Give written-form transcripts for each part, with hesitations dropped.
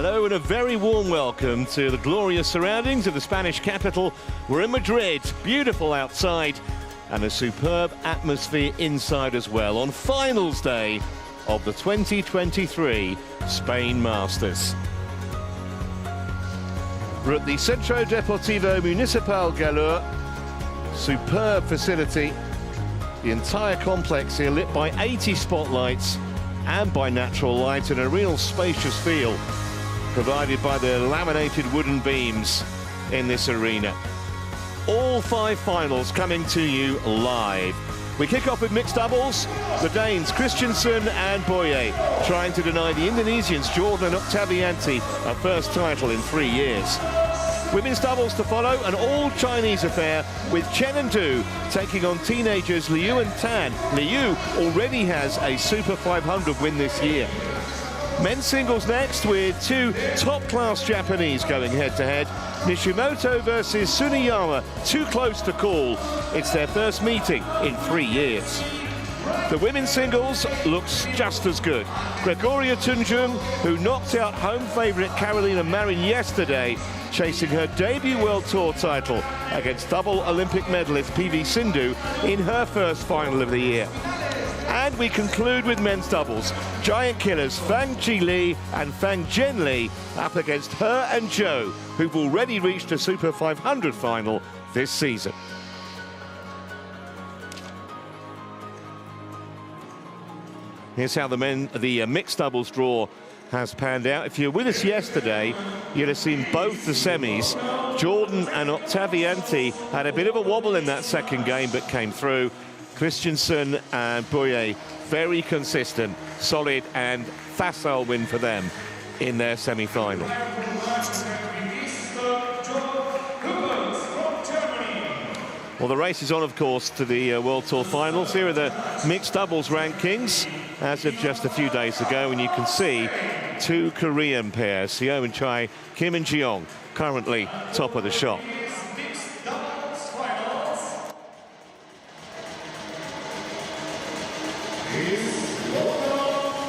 Hello and a very warm welcome to the glorious surroundings of the Spanish capital. We're in Madrid, beautiful outside and a superb atmosphere inside as well on finals day of the 2023 Spain Masters. We're at the Centro Deportivo Municipal Galur, superb facility. The entire complex here lit by 80 spotlights and by natural light and a real spacious feel provided by the laminated wooden beams in this arena. All 5 finals coming to you live. We kick off with mixed doubles. The Danes, Christiansen and Bøje, trying to deny the Indonesians, Jordan and Oktavianti, a first title in 3 years. Women's doubles to follow, an all-Chinese affair with Chen and Du taking on teenagers Liu and Tan. Liu already has a Super 500 win this year. Men's singles next with 2 top-class Japanese going head-to-head. Nishimoto versus Tsuneyama, too close to call. It's their first meeting in 3 years. The women's singles looks just as good. Gregoria Tunjung, who knocked out home favourite Carolina Marin yesterday, chasing her debut World Tour title against double Olympic medalist PV Sindhu in her first final of the year. And we conclude with men's doubles. Giant killers Fang Chi Li and Fang Zhen Li up against her and Zhou, who've already reached a Super 500 final this season. Here's how the mixed doubles draw has panned out. If you were with us yesterday, you'd have seen both the semis. Jordan and Oktavianti had a bit of a wobble in that second game, but came through. Christiansen and Bøje, very consistent, solid and facile win for them in their semi-final. Well, the race is on, of course, to the World Tour finals. Here are the mixed doubles rankings as of just a few days ago, and you can see 2 Korean pairs, Seo and Chai, Kim and Jeong, currently top of the shot.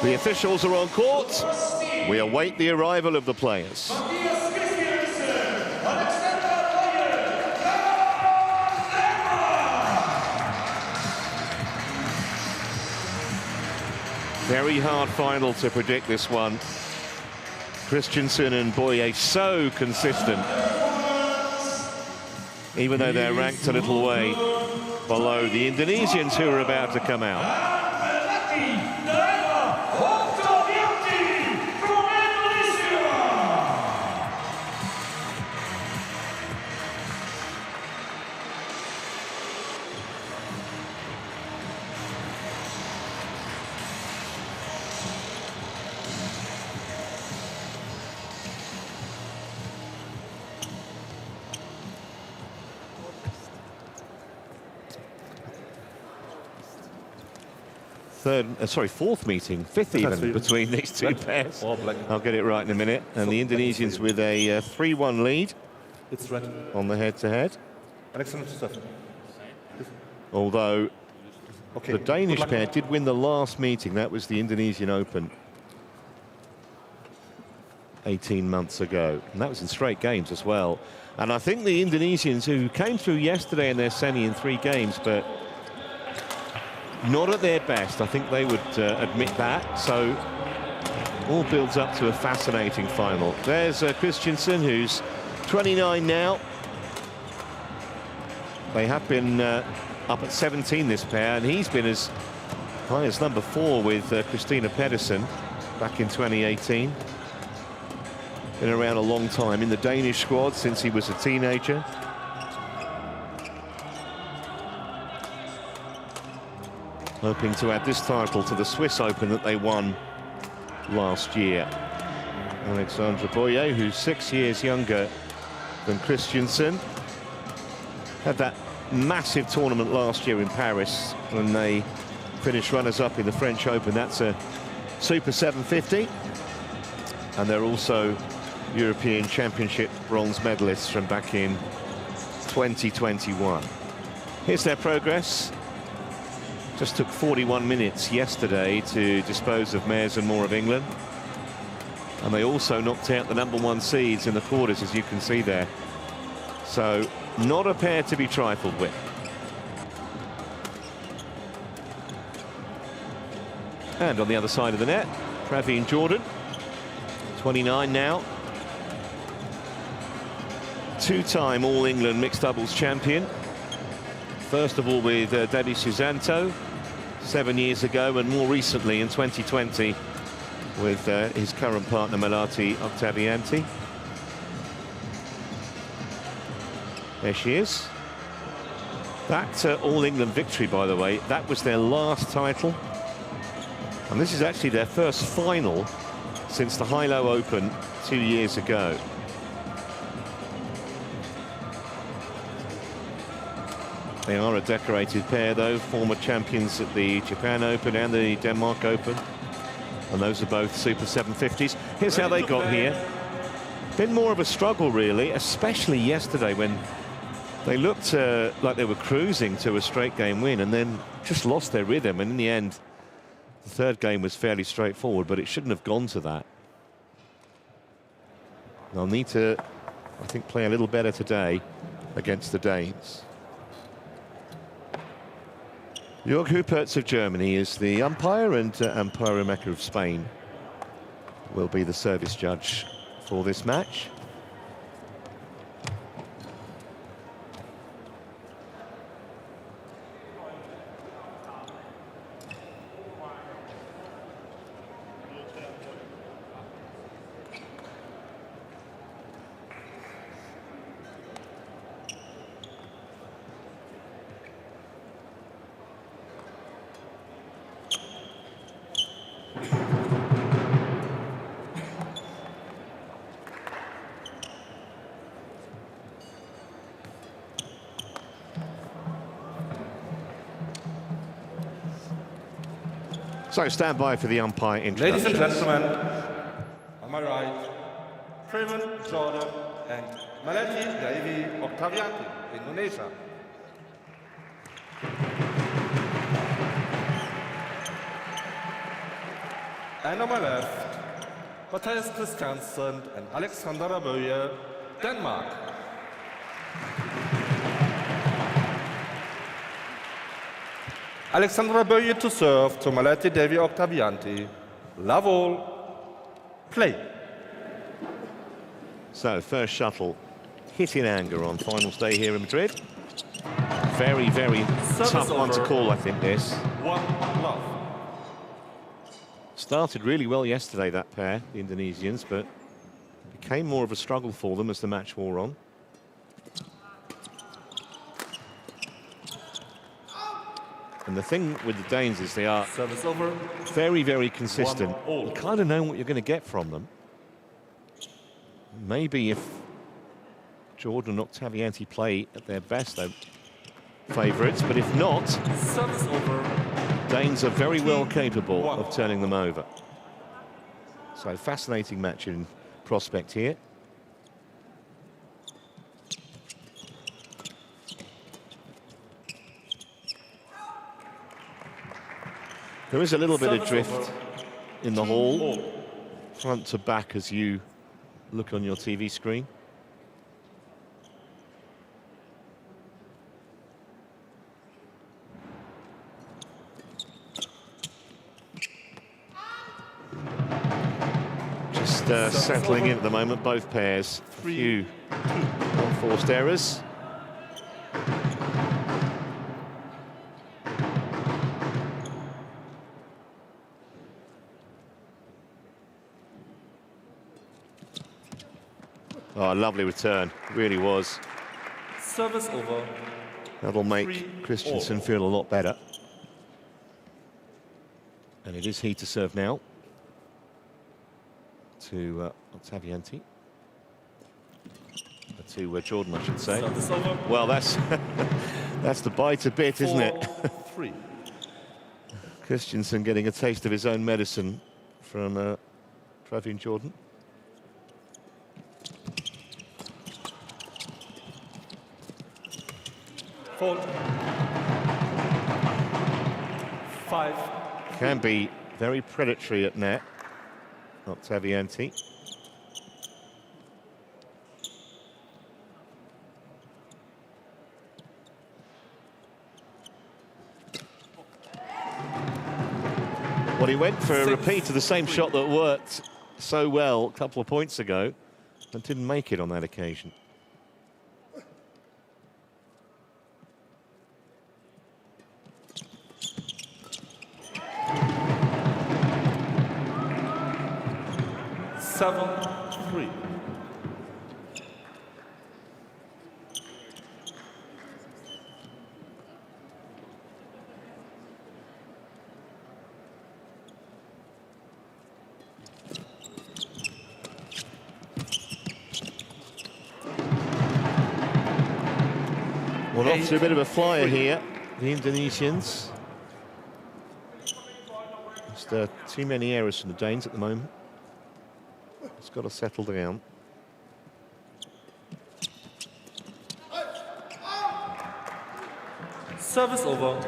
The officials are on court. We await the arrival of the players. Very hard final to predict this one. Christiansen and Bøje so consistent, even though they're ranked a little way below the Indonesians who are about to come out. Fifth even between these 2 pairs. I'll get it right in a minute. And the Indonesians with a 3-1 lead on the head-to-head. Although the Danish pair did win the last meeting. That was the Indonesian Open 18 months ago. And that was in straight games as well. And I think the Indonesians, who came through yesterday in their semi in 3 games, but not at their best, I think they would admit that. So all builds up to a fascinating final. There's Christiansen, who's 29 now. They have been up at 17, this pair, and he's been as high as number 4 with Christina Pedersen back in 2018. Been around a long time in the Danish squad since he was a teenager. Hoping to add this title to the Swiss Open that they won last year. Alexandra Bøje, who's 6 years younger than Christiansen, had that massive tournament last year in Paris when they finished runners-up in the French Open. That's a Super 750. And they're also European Championship bronze medalists from back in 2021. Here's their progress. Just took 41 minutes yesterday to dispose of Mayers and Moore of England. And they also knocked out the #1 seeds in the quarters, as you can see there. So not a pair to be trifled with. And on the other side of the net, Praveen Jordan, 29 now. Two-time All-England mixed doubles champion. First of all with Debbie Susanto 7 years ago, and more recently in 2020 with his current partner Melati Oktavianti. There she is. That All-England victory, by the way, that was their last title. And this is actually their first final since the Hilo Open 2 years ago. They are a decorated pair, though, former champions at the Japan Open and the Denmark Open. And those are both Super 750s. Here's how they got here. Been more of a struggle, really, especially yesterday when they looked like they were cruising to a straight game win and then just lost their rhythm. And in the end, the third game was fairly straightforward, but it shouldn't have gone to that. They'll need to, I think, play a little better today against the Danes. Jörg Huppertz of Germany is the umpire, and Amparo Mecca of Spain will be the service judge for this match. So stand by for the umpire introduction. Ladies and gentlemen, on my right, Praveen Jordan and Melati Devi Oktavianti, Indonesia. And on my left, Christiansen and Bøje, Denmark. Bøje to serve to Melati Devi Oktavianti. Love all. Play. So first shuttle hit in anger on finals day here in Madrid. Very, very tough one to call, I think, this. 1-love. Started really well yesterday, that pair, the Indonesians, but became more of a struggle for them as the match wore on. And the thing with the Danes is they are very, very consistent. You kind of know what you're going to get from them. Maybe if Jordan and Oktavianti play at their best, they're favourites, but if not, Danes are very well capable of turning them over. So fascinating match in prospect here. There is a little bit of drift in the hall, front to back, as you look on your TV screen. Just settling in at the moment, both pairs. A few unforced errors. Oh, a lovely return, really was. Service over. That'll make Christiansen feel a lot better. And it is he to serve now to Oktavianti. To Jordan, I should say. Well, that's that's the bite a bit, isn't it? Christiansen getting a taste of his own medicine from Praveen Jordan. Four. 5. Can be very predatory at net. Oktavianti. Well, he went for a repeat of the same shot that worked so well a couple of points ago, and didn't make it on that occasion. Seven, 3. Well, off to a bit of a flyer here, the Indonesians. Just too many errors from the Danes at the moment. It's got to settle down. Service over.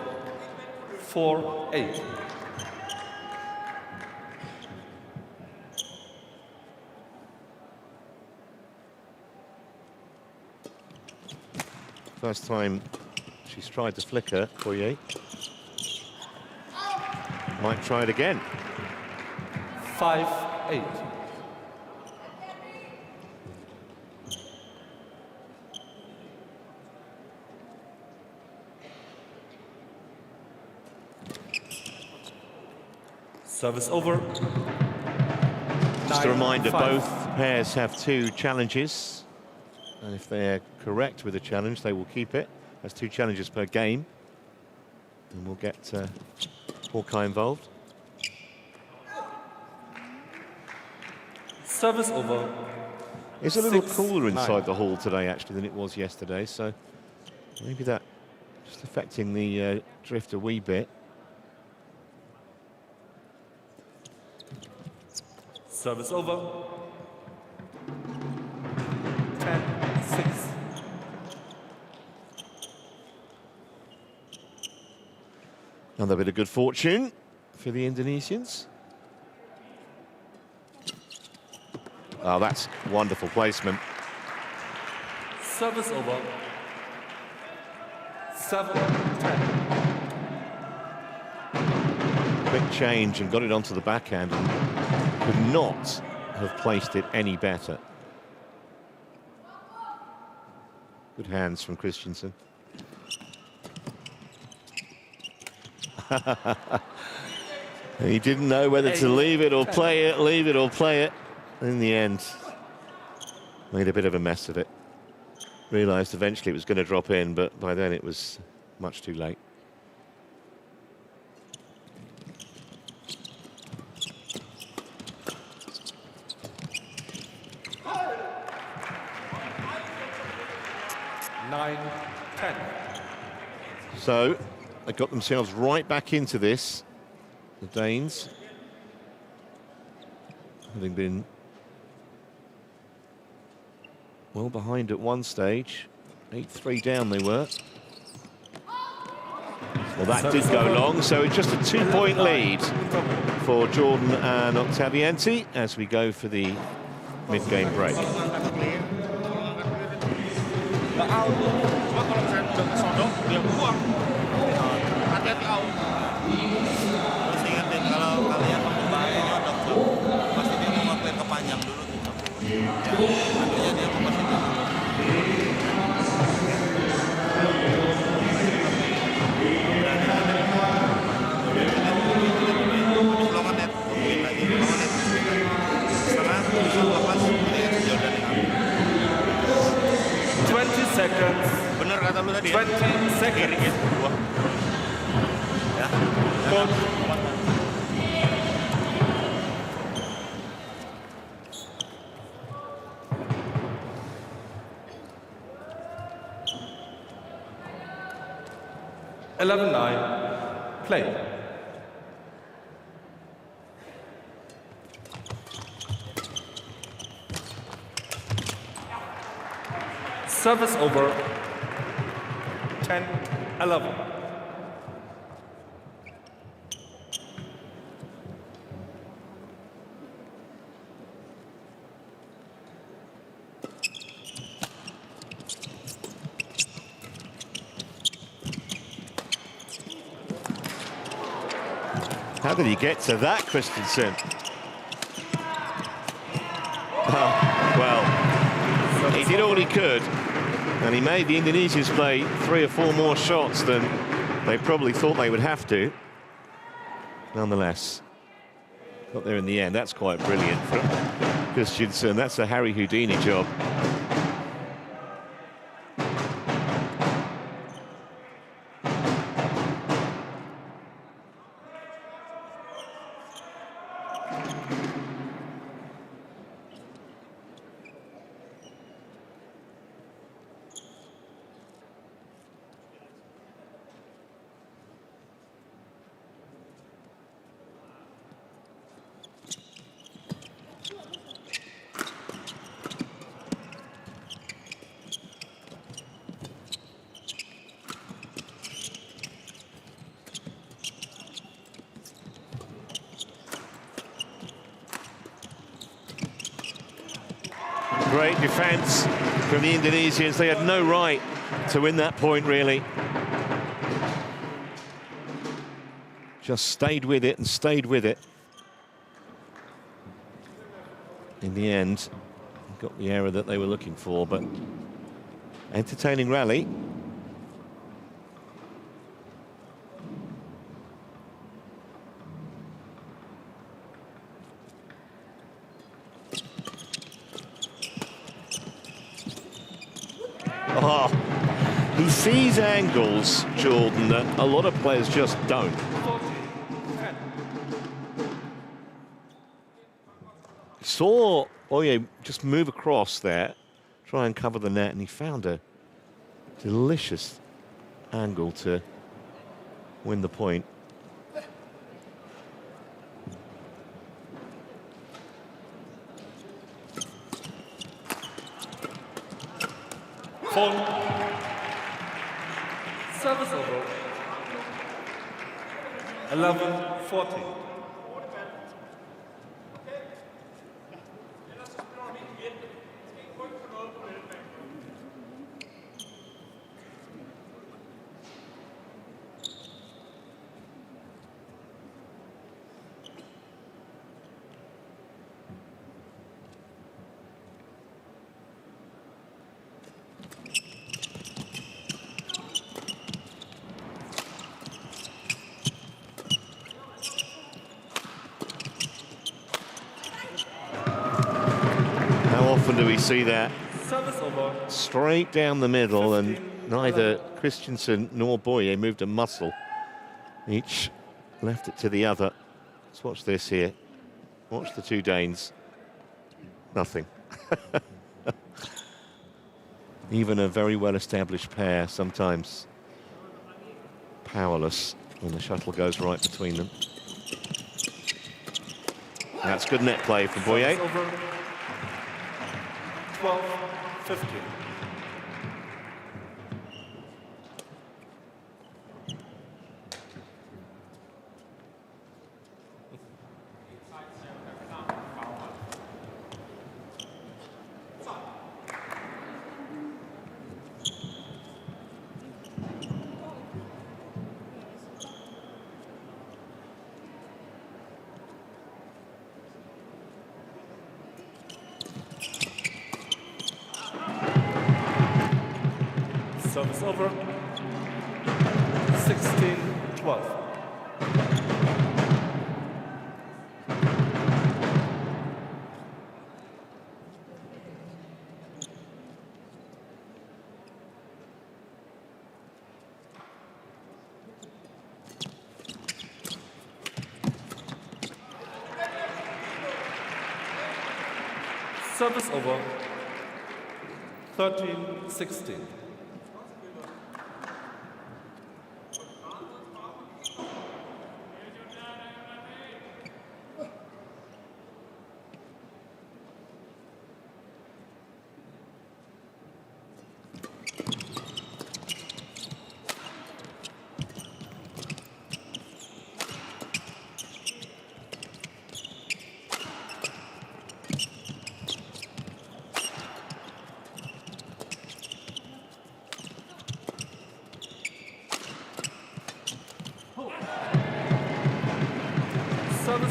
4-8. First time she's tried to flicker, Bøje. Might try it again. 5-8. Service over. Just a reminder, 9-5. both pairs have 2 challenges. And if they're correct with the challenge, they will keep it. That's 2 challenges per game. And we'll get Hawkeye involved. Service over. It's a little 6-9. cooler inside the hall today, actually, than it was yesterday. So maybe that just affecting the drift a wee bit. Service over. 10-6. Another bit of good fortune for the Indonesians. Oh, that's wonderful placement. Service over. 7-10. Quick change and got it onto the backhand and could not have placed it any better. Good hands from Christiansen. He didn't know whether to leave it or play it, leave it or play it. In the end, made a bit of a mess of it. Realised eventually it was going to drop in, but by then it was much too late. So they got themselves right back into this, the Danes, having been well behind at one stage. 8-3 down they were. Well, that did go long, so it's just a 2-point lead for Jordan and Oktavianti as we go for the mid-game break. Bener kata lu tadi 20 seconds. Ya. Coach. Play. Service over. 10-11. did he get to that, Christiansen? Well, he did all he could, and he made the Indonesians play 3 or 4 more shots than they probably thought they would have to. Nonetheless, got there in the end. That's quite brilliant from Christiansen. That's a Harry Houdini job. Great defence from the Indonesians. They had no right to win that point, really. Just stayed with it and stayed with it. In the end, got the error that they were looking for, but entertaining rally. Oh, he sees angles, Jordan, that a lot of players just don't. Saw Bøje just move across there, try and cover the net, and he found a delicious angle to win the point. Service over. 11-40. Do we see that straight down the middle, and neither Christiansen nor Bøje moved a muscle. Each left it to the other. Let's watch this here. Watch the two Danes. Nothing. Even a very well-established pair sometimes powerless when the shuttle goes right between them. That's good net play from Bøje. 12-15. Service over. 16-12. Service over. 13-16.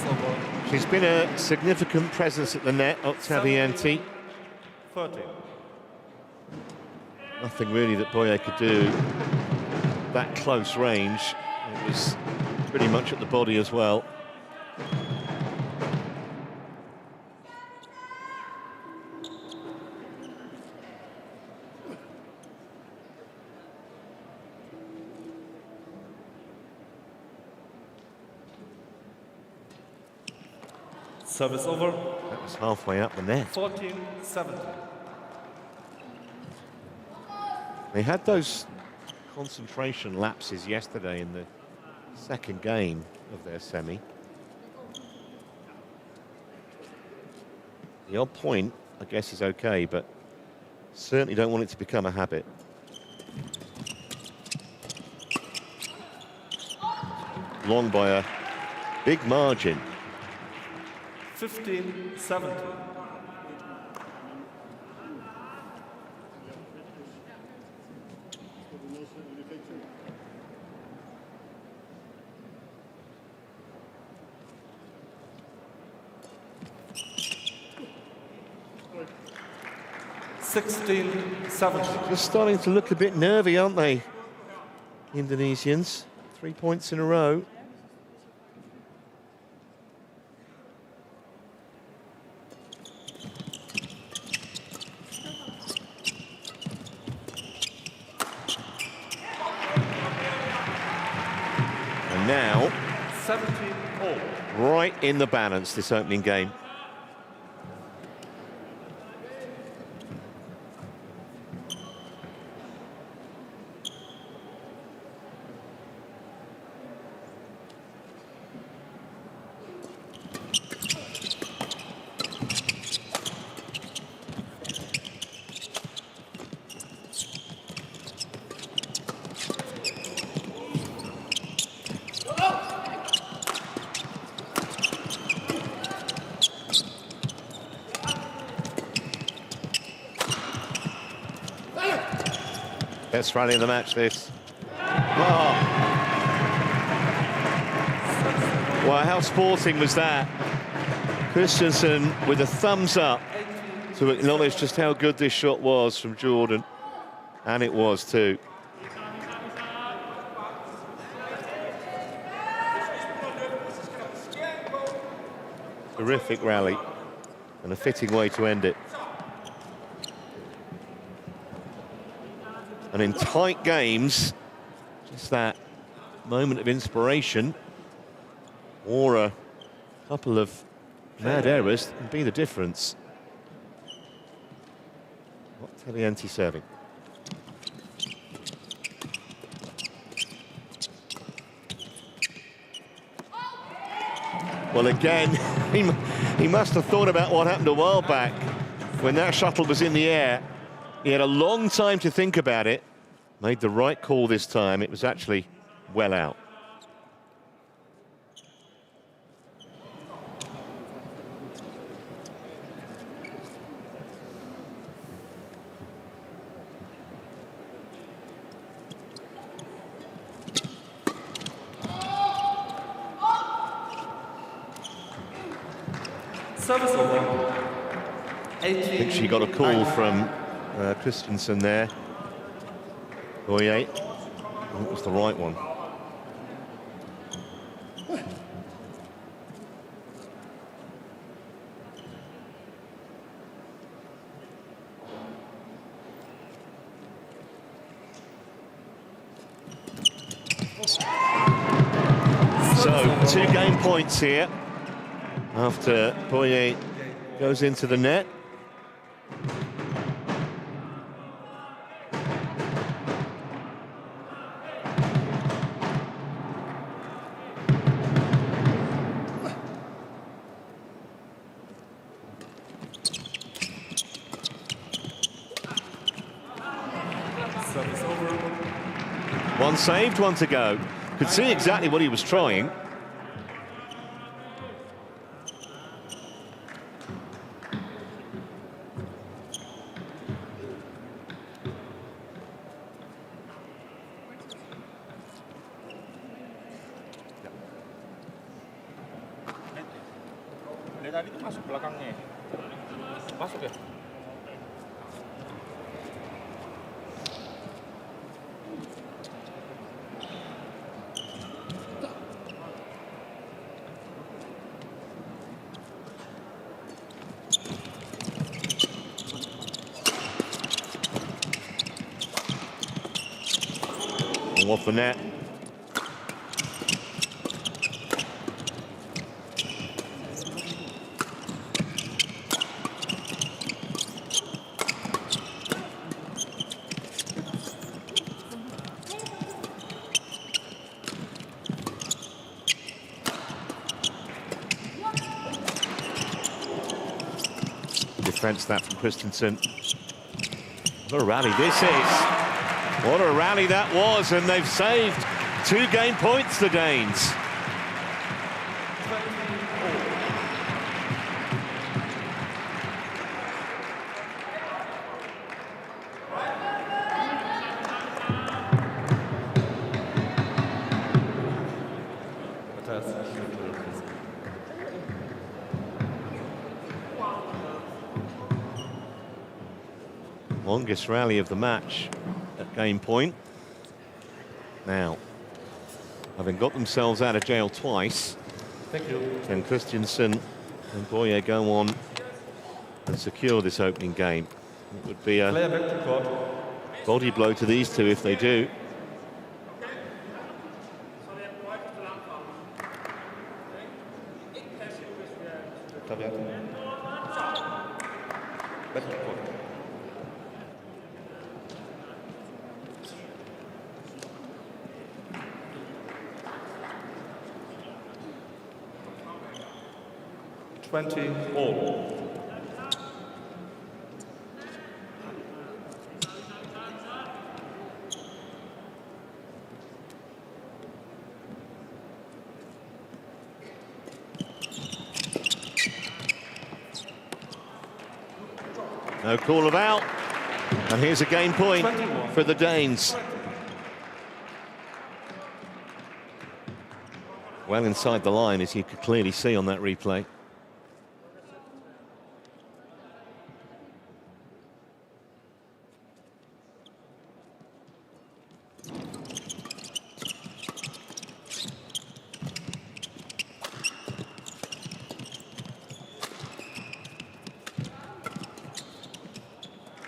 over. She's been a significant presence at the net, Oktavianti. 30. Nothing really that Bøje could do that close range. It was pretty much at the body as well. Service over. That was halfway up the net. 14-70. They had those concentration lapses yesterday in the second game of their semi. The odd point, I guess, is okay, but certainly don't want it to become a habit. Long by a big margin. 15-70. Just starting to look a bit nervy, aren't they, Indonesians? 3 points in a row. And now, 17-all. right in the balance, this opening game. Best rally of the match, this. Oh. Well, how sporting was that? Christiansen with a thumbs up to acknowledge just how good this shot was from Jordan. And it was too. Terrific rally and a fitting way to end it. And in tight games, just that moment of inspiration or a couple of mad errors can be the difference. Oktavianti serving. Well, again, he must have thought about what happened a while back when that shuttle was in the air. He had a long time to think about it, made the right call this time. It was actually well out. Service over. 18. I think she got a call from Christiansen there. Bøye, I think it was the right one. So, 2 game points here after Bøye goes into the net. One saved, one to go. Could see exactly what he was trying. Dari tadi tuh masuk belakangnya. Masuk ya? Off the net. Defense that from Christiansen. What a rally this is. What a rally that was, and they've saved 2 game points, the Danes. Longest rally of the match at game point. Now, having got themselves out of jail twice, can Christiansen and Bøje go on and secure this opening game? It would be a body blow to these two if they do. All. No call of out, and here's a game point for the Danes. Well inside the line, as you could clearly see on that replay.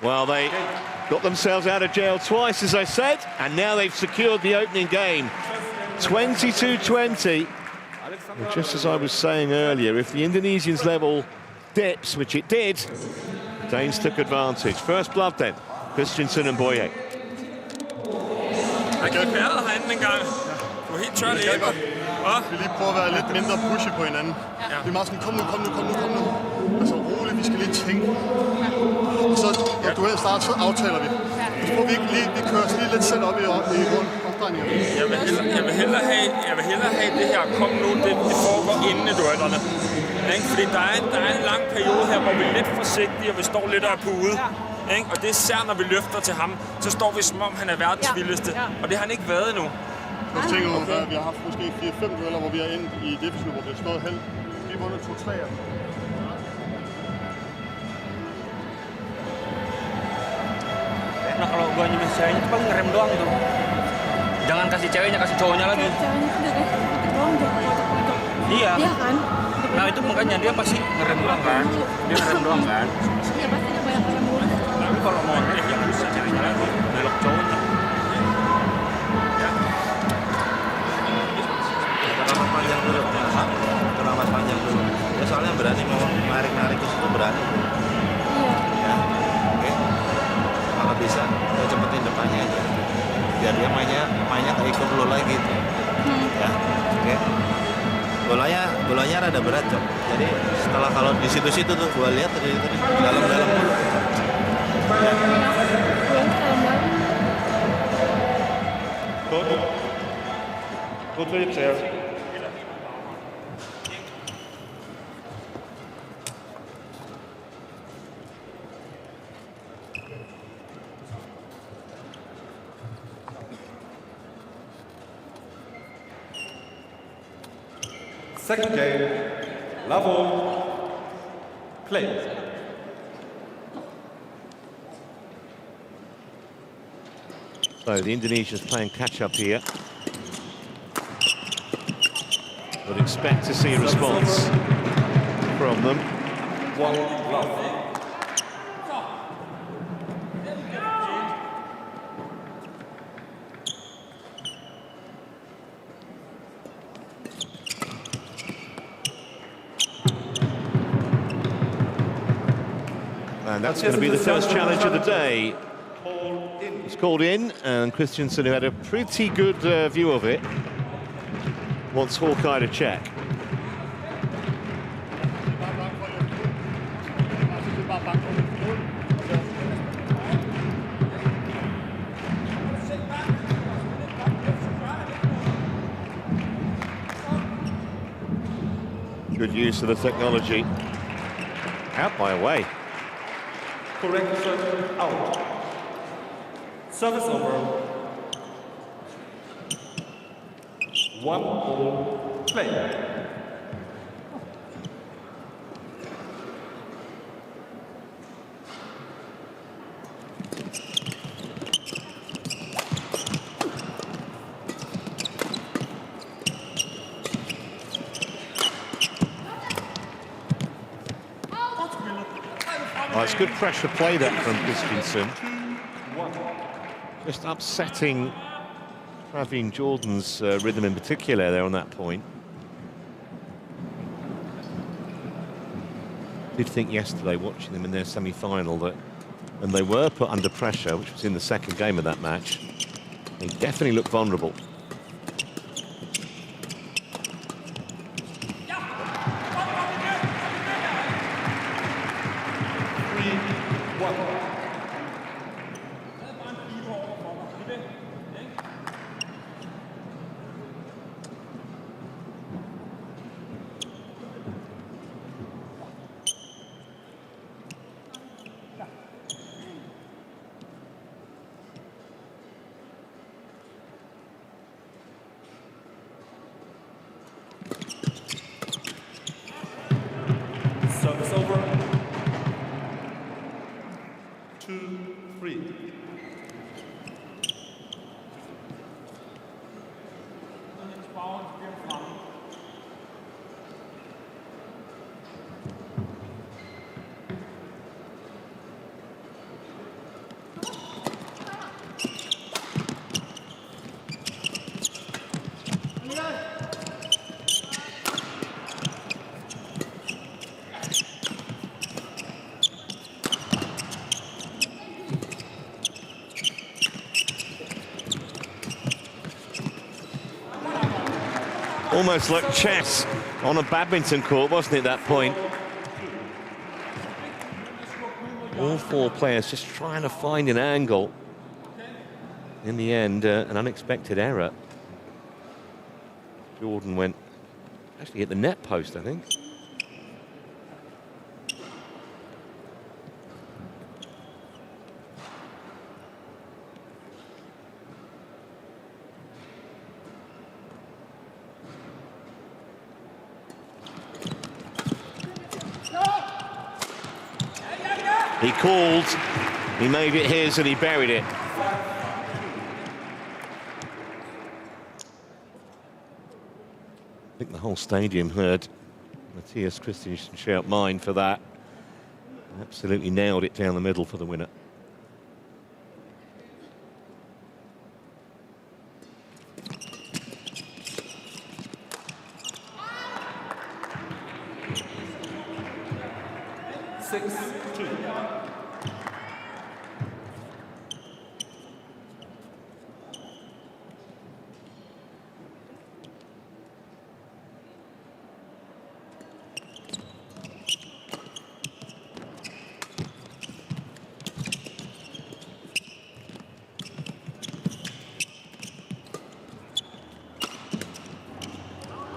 Well, they got themselves out of jail twice, as I said, and now they've secured the opening game. 22-20. Well, just as I was saying earlier, if the Indonesians' level dips, which it did, Danes took advantage. First blood then, Christiansen and Bøje. Jeg kan pærret herinde en gang. Du er helt tør læber. Vi lige prøver at være lidt mindre pushy på hinanden. Vi er meget sådan, kom nu. Altså roligt, vi skal lige tænke. Og så, når du helst starter, så aftaler vi. Så prøver vi ikke lige, vi kører os lige lidt selv op i omdrejninger. Jeg vil hellere have det her, kom nu, det foregår inden i duellerne. Fordi der er en lang periode her, hvor vi er lidt forsigtige, og vi står lidt op på ude. Og det er især, når vi løfter til ham, så står vi som om, han er verdens vildeste. Og det har han ikke været endnu. Jeg tænker, vi har haft måske 4-5 dueller, hvor vi er inde i defensiv, hvor vi har stået helt. Vi har vundet 2-3 af. Nah kalau gua nyumin ceweknya tuh paling ngerem doang tuh. Jangan kasih ceweknya, kasih cowoknya lagi. Ceweknya kan dari detik doang, jangan pojok-pojok. Iya. Iya kan? Nah itu makanya dia pasti ngerem doang kan. Dia ngerem doang kan. Iya pasti ada banyak orang mulus. Tapi kalau mau drift jangan bisa ceweknya lagi, belok cowoknya. Ya. Terlalu panjang dulu, terlalu panjang dulu. Ya soalnya berani mau narik ke situ berani. Iya. Ya, oke. Kalau bisa, kita cepetin depannya aja. Biar dia mainnya kayak ikut dulu lagi tuh. Ya, oke. Bolanya rada berat, Cok. Jadi setelah kalau di situ-situ tuh gua lihat tadi dalam-dalam dulu. Ya. Go to your chair. Second game, level. Play. So the Indonesians playing catch-up here. Would expect to see a response from them. 1 love. And that's going to be the first challenge of the day. It's called in, and Christiansen, who had a pretty good view of it, wants Hawkeye to check. Good use of the technology. Out by a way. Correction out. Service over. 1-all play. Oh, it's good pressure play that from Christiansen. Just upsetting Praveen Jordan's rhythm in particular there on that point. I did think yesterday, watching them in their semi-final, that when they were put under pressure, which was in the second game of that match, they definitely looked vulnerable. Service over. 2-3. Almost like chess on a badminton court, wasn't it, that point? All four players just trying to find an angle. In the end, an unexpected error. Jordan went, actually hit the net post, I think. He called, he made it his, and he buried it. I think the whole stadium heard Matthias Christiansen shout mine for that. Absolutely nailed it down the middle for the winner.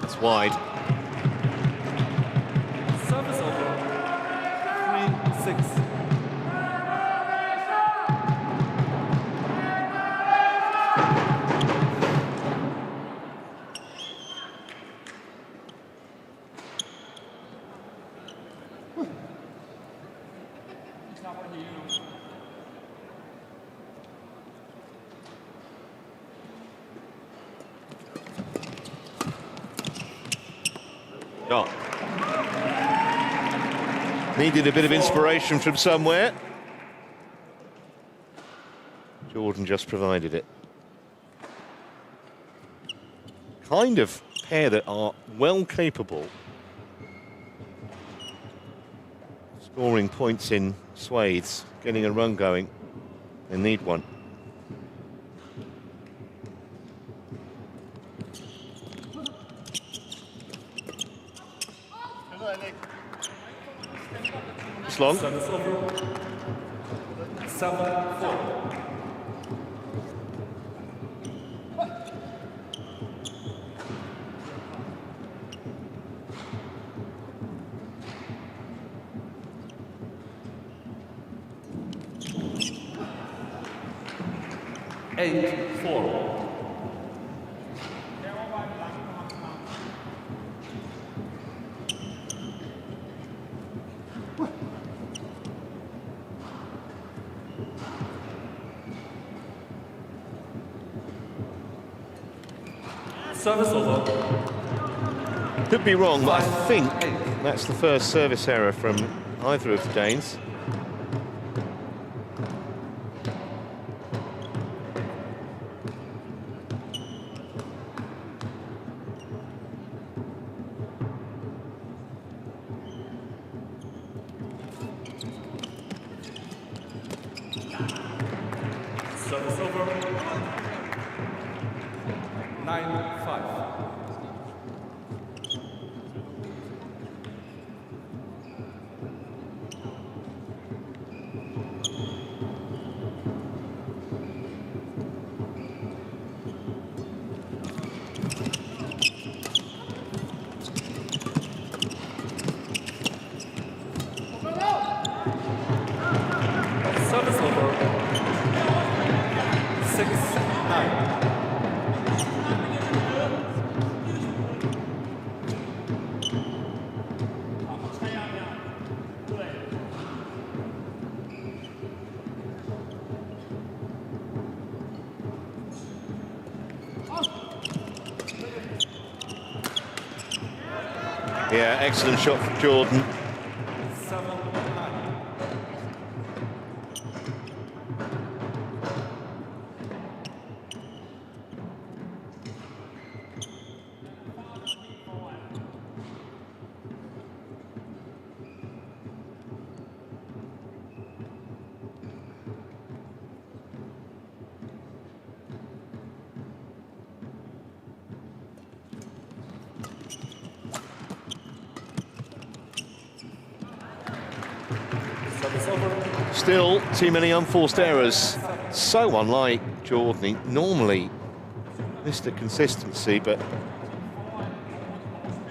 It's wide. Service over. 3-6. Oh. Needed a bit of inspiration from somewhere. Jordan just provided it. Kind of pair that are well capable scoring points in swathes, getting a run going. They need one. It's long. 7-4. Service over. Could be wrong, but I think that's the first service error from either of the Danes. Service over. 9-5. Service over. 6-9. Yeah, excellent shot from Jordan. 7-9. Still, too many unforced errors. So unlike Jordan. He normally Mr. Consistency, but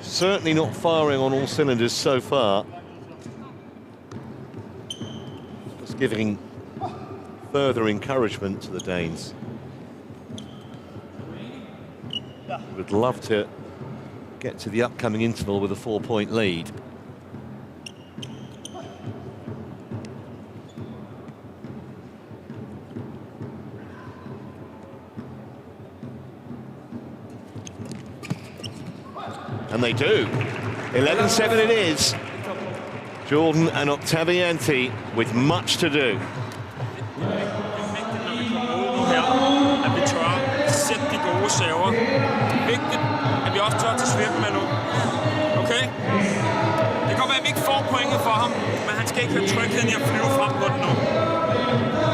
certainly not firing on all cylinders so far. Just giving further encouragement to the Danes. Would love to get to the upcoming interval with a 4-point lead. And they do. 11-7 it is. Jordan and Oktavianti with much to do. At vi tør sætte de gode server. Vigtigt, at vi også tør til svømme med nu. Okay? Det kan godt være, at vi ikke får pointet for ham, men han skal ikke have trygheden i at flyve frem på den nu.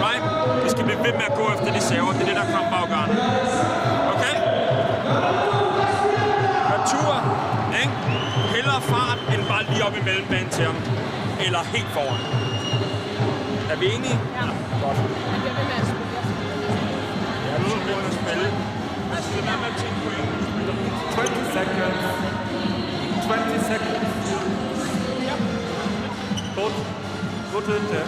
Right? Vi skal blive ved med at gå efter de server. Det er det, der er kampafgørende. Okay? Retur, ikke? Hellere fart, end bare lige op i mellembanen til ham. Eller helt foran. Er vi enige? Ja. Godt. $20 seconds. 20 seconds. Go to the tip.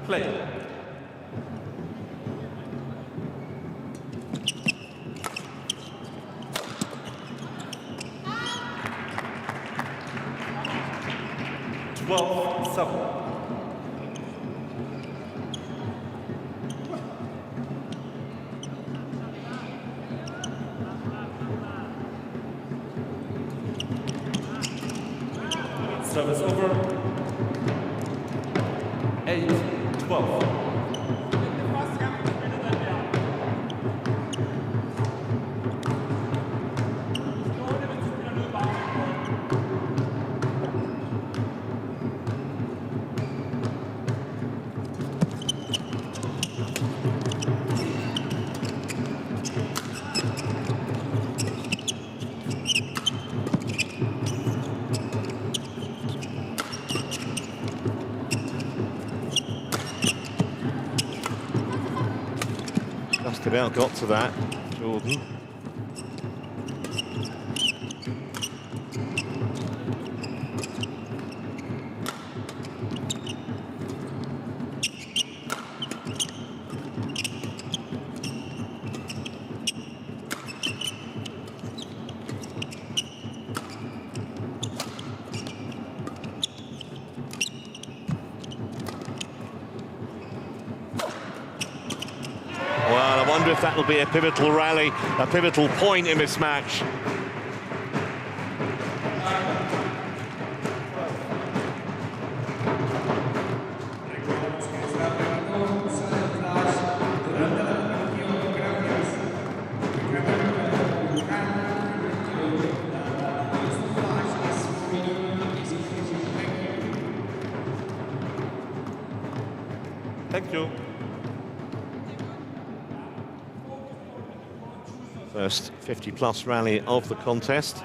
Play. 12-7. Service over. 8-12. Just about got to that, Jordan. I wonder if that'll be a pivotal rally, a pivotal point in this match. Thank you. First 50-plus rally of the contest.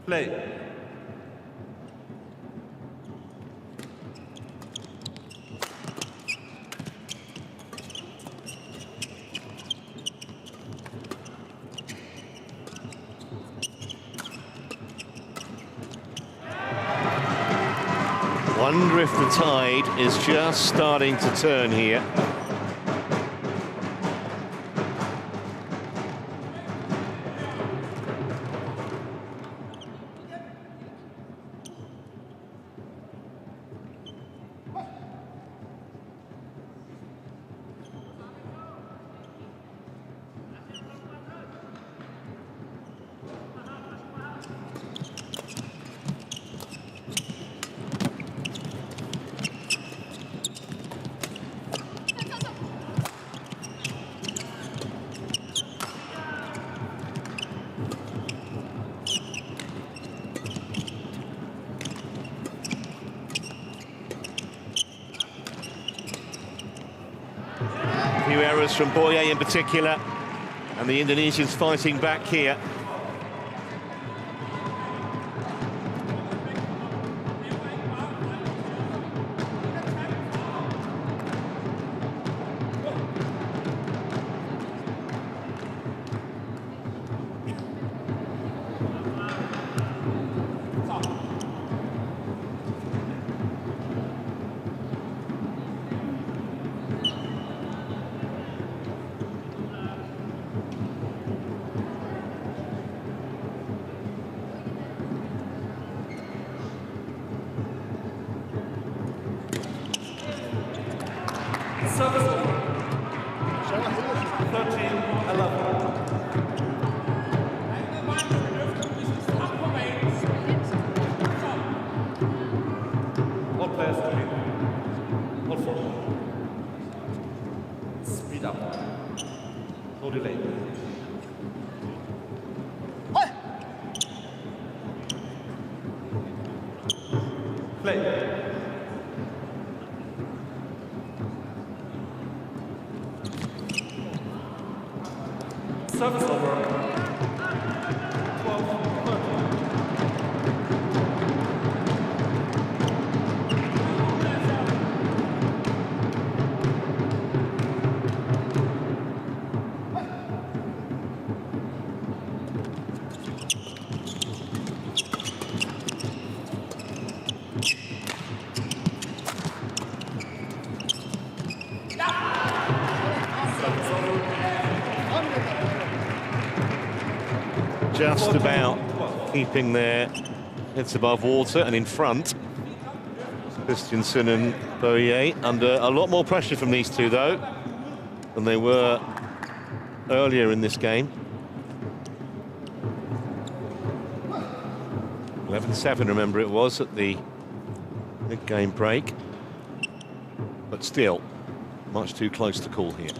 Play. Wonder if the tide is just starting to turn here. Few errors from Bøje in particular, and the Indonesians fighting back here. Service over. 13-11. All players to lead. All four. Speed up. No delay. Play. Service over. 12-13. just about keeping their heads above water, and in front, Christiansen and Bøje under a lot more pressure from these two, though, than they were earlier in this game. 11-7, remember it was at the mid-game break, but still much too close to call here.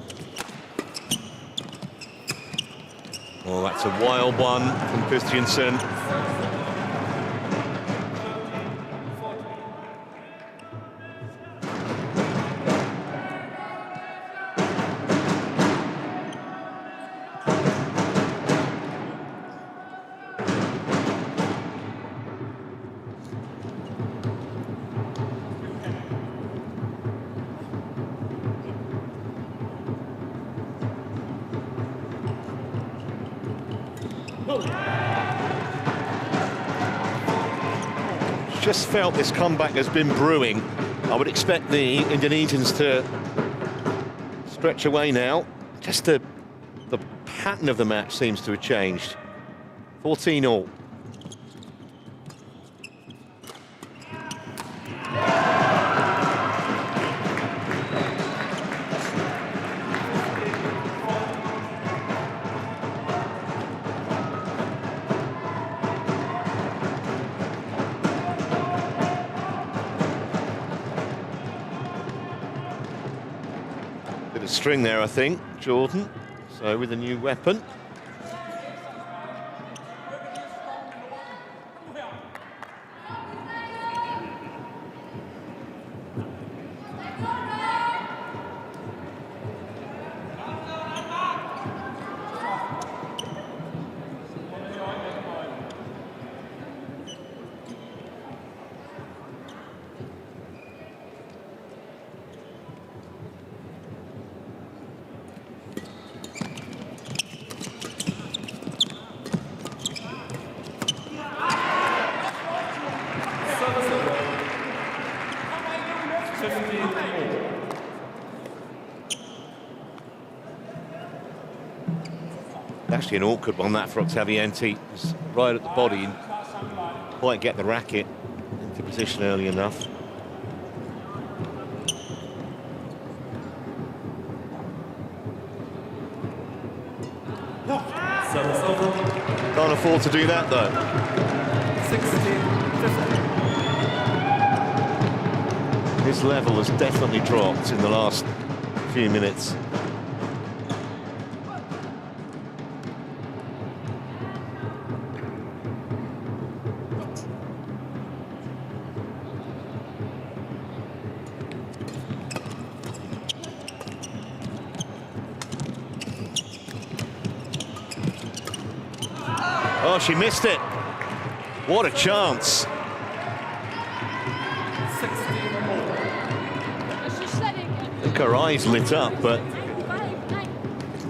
Oh, that's a wild one from Christiansen. Just felt this comeback has been brewing. I would expect the Indonesians to stretch away now. Just the pattern of the match seems to have changed. 14-all. String there, I think, Jordan. So with a new weapon. Actually an awkward one, that, for Oktavianti. Just right at the body and quite get the racket into position early enough. Can't afford to do that, though. 16-15. His level has definitely dropped in the last few minutes. Oh, she missed it. What a chance. I think her eyes lit up, but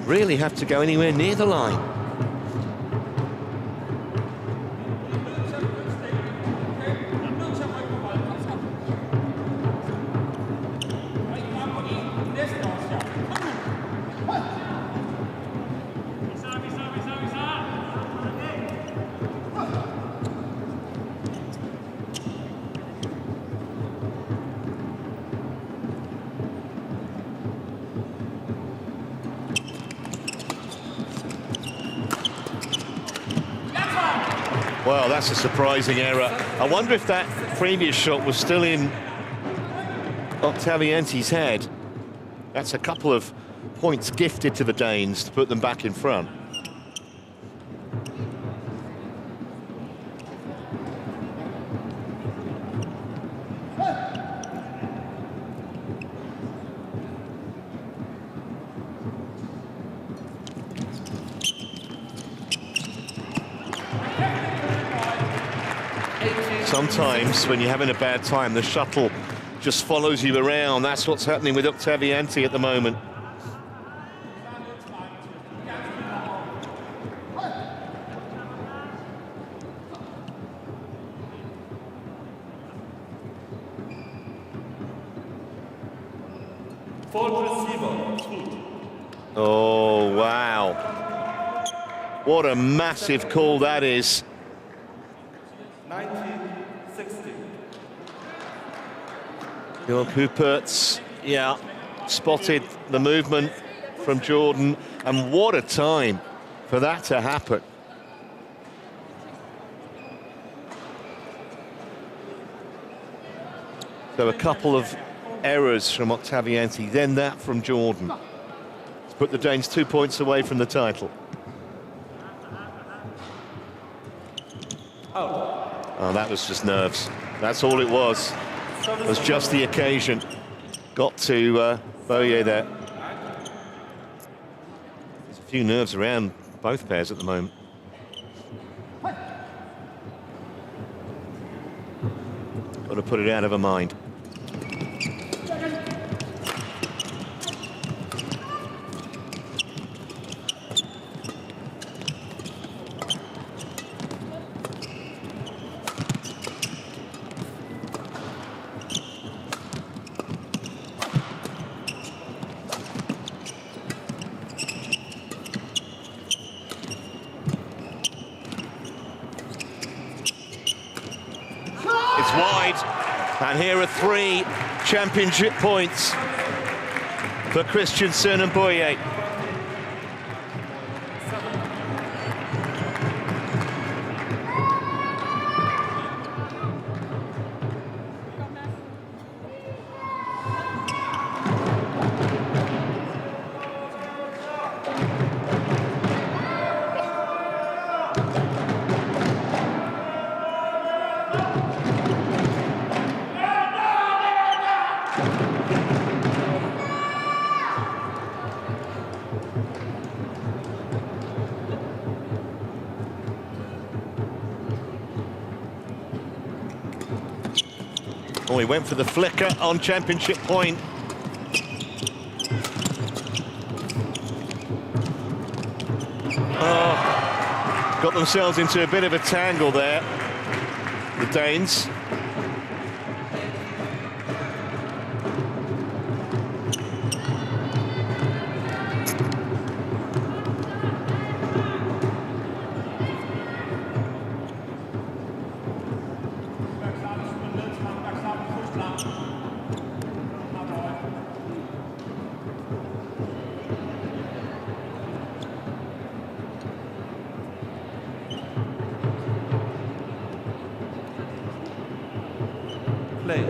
really have to go anywhere near the line. Well, that's a surprising error. I wonder if that previous shot was still in Oktavianti's head. That's a couple of points gifted to the Danes to put them back in front. Sometimes when you're having a bad time, the shuttle just follows you around. That's what's happening with Oktavianti at the moment. Oh, wow. What a massive call that is. 1960. Georg Hupertz, yeah, spotted the movement from Jordan, and what a time for that to happen. So a couple of errors from Oktavianti, then that from Jordan. It's put the Danes 2 points away from the title. Oh, that was just nerves. That's all it was. It was just the occasion. Got to Bøje there. There's a few nerves around both pairs at the moment. Got to put it out of her mind. Wide, and here are 3 championship points for Christiansen and Bøje. Oh, he went for the flicker on championship point. Oh, got themselves into a bit of a tangle there, the Danes. Play.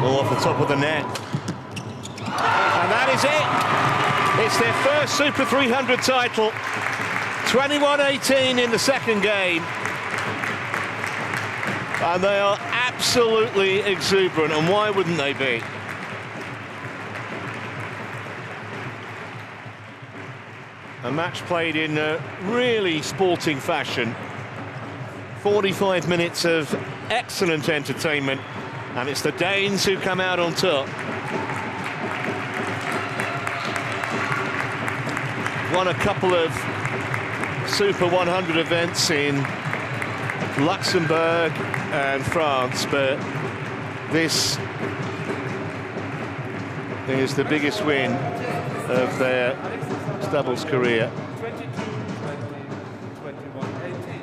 Ball off the top of the net. And that is it. It's their first Super 300 title. 21-18 in the second game. And they are absolutely exuberant, and why wouldn't they be? A match played in a really sporting fashion. 45 minutes of excellent entertainment, and it's the Danes who come out on top. Won a couple of Super 100 events in Luxembourg and France, but this is the biggest win of their doubles career. 22, 20, 21, 18.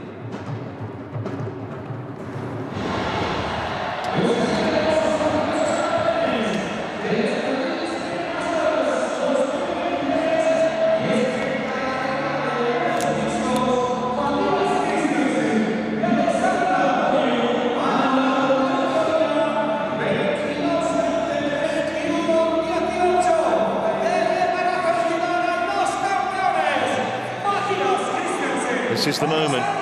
This is the moment.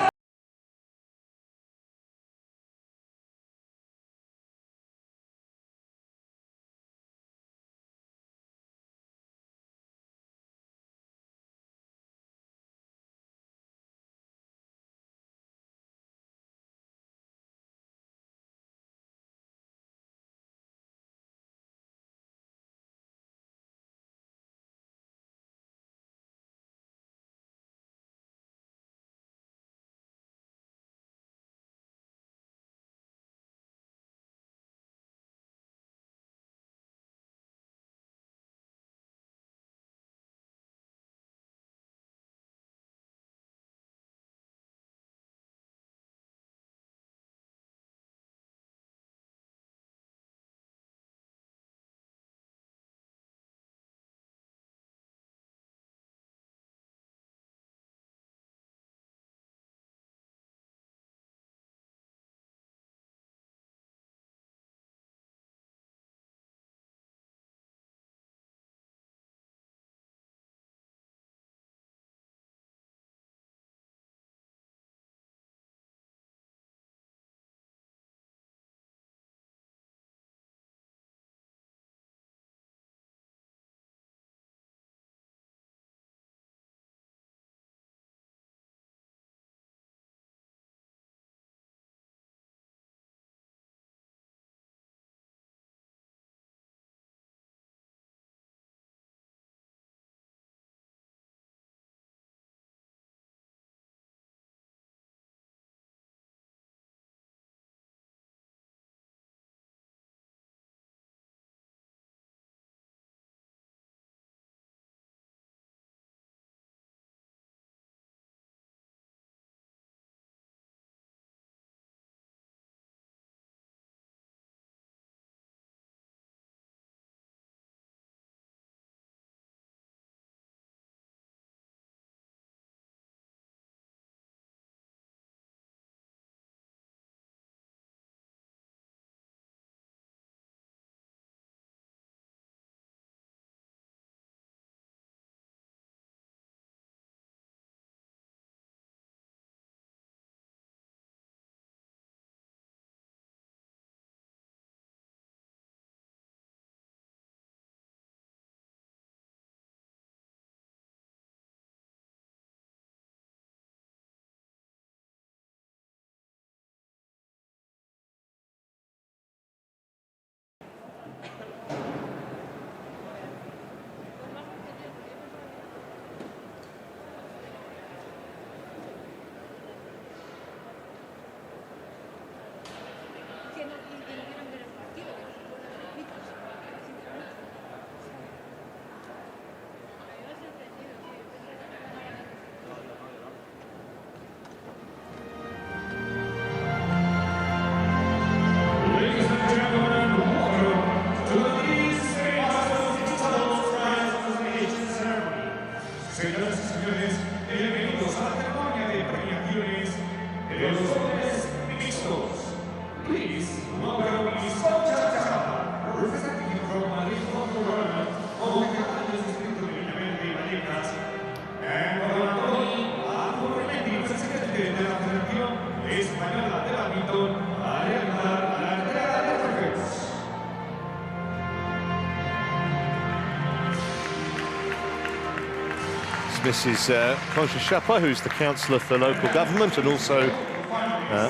Mrs. Concha Chapa, who's the Councillor for Local Government, and also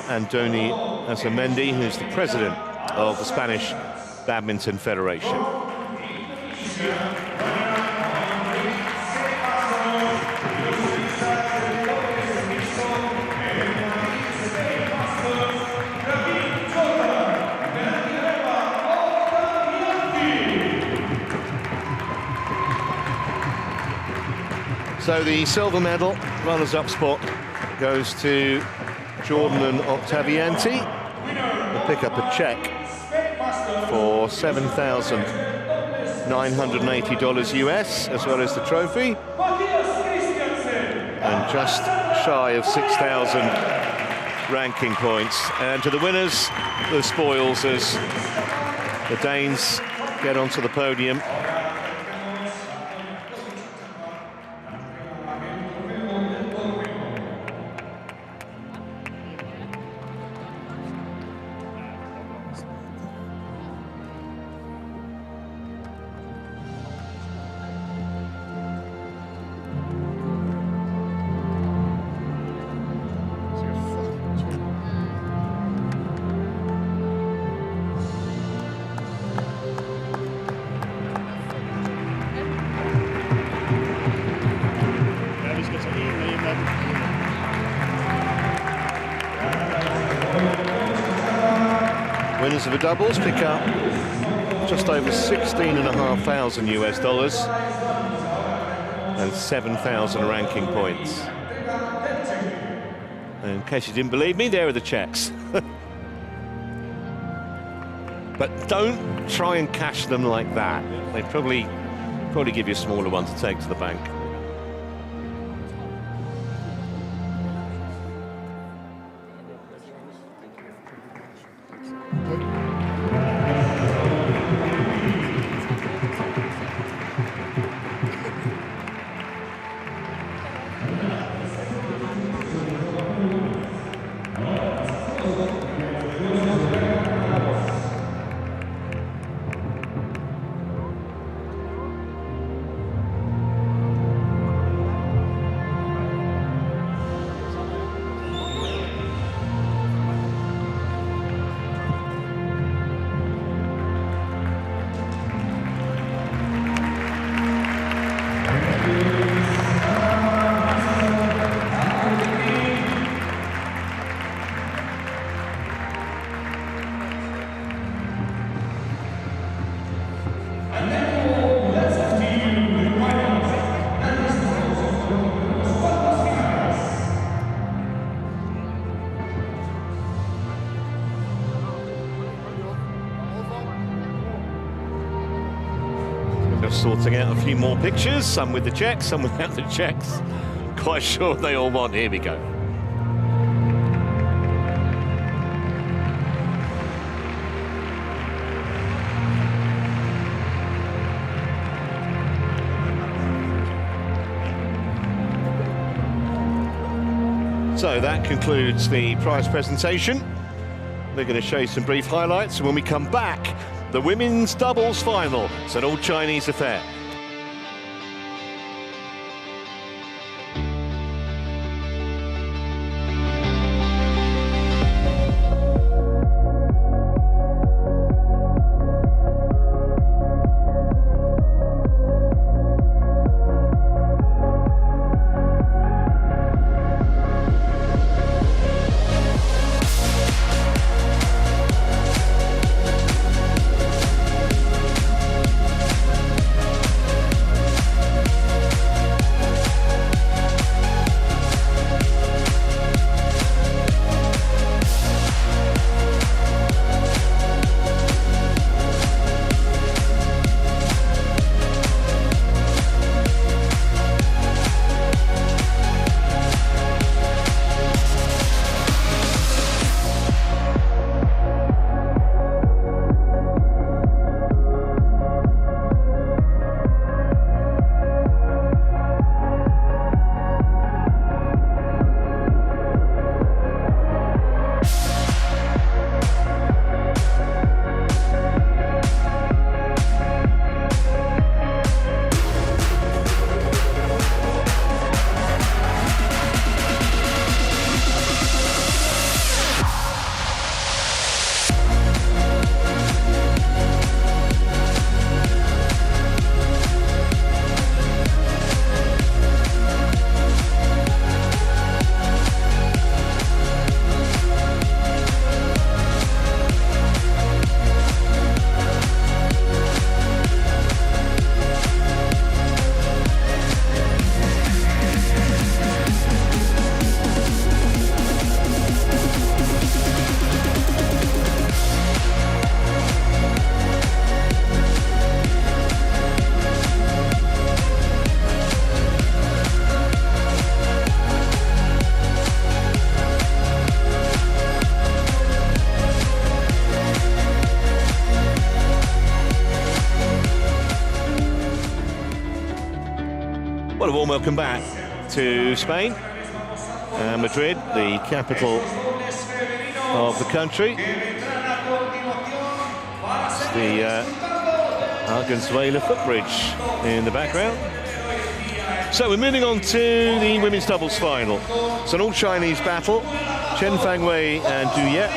Andoni Azamendi, who's the President of the Spanish Badminton Federation. So the silver medal, runners-up spot, goes to Jordan and Oktavianti. They'll pick up a check for $7,980 US, as well as the trophy. And just shy of 6,000 ranking points. And to the winners, the spoils, as the Danes get onto the podium. Winners of the doubles pick up just over 16,500 US dollars and 7,000 ranking points. And in case you didn't believe me, there are the checks. But don't try and cash them like that. They probably give you a smaller one to take to the bank. Sorting out a few more pictures, some with the checks, some without the checks. Quite sure they all want. Here we go. So that concludes the prize presentation. We're going to show you some brief highlights, and when we come back, the women's doubles final. It's an all-Chinese affair. a warm welcome back to Spain, Madrid, the capital of the country. It's the Arguineguela footbridge in the background. So we're moving on to the women's doubles final. It's an all-Chinese battle. Chen Fangwei and Du Yet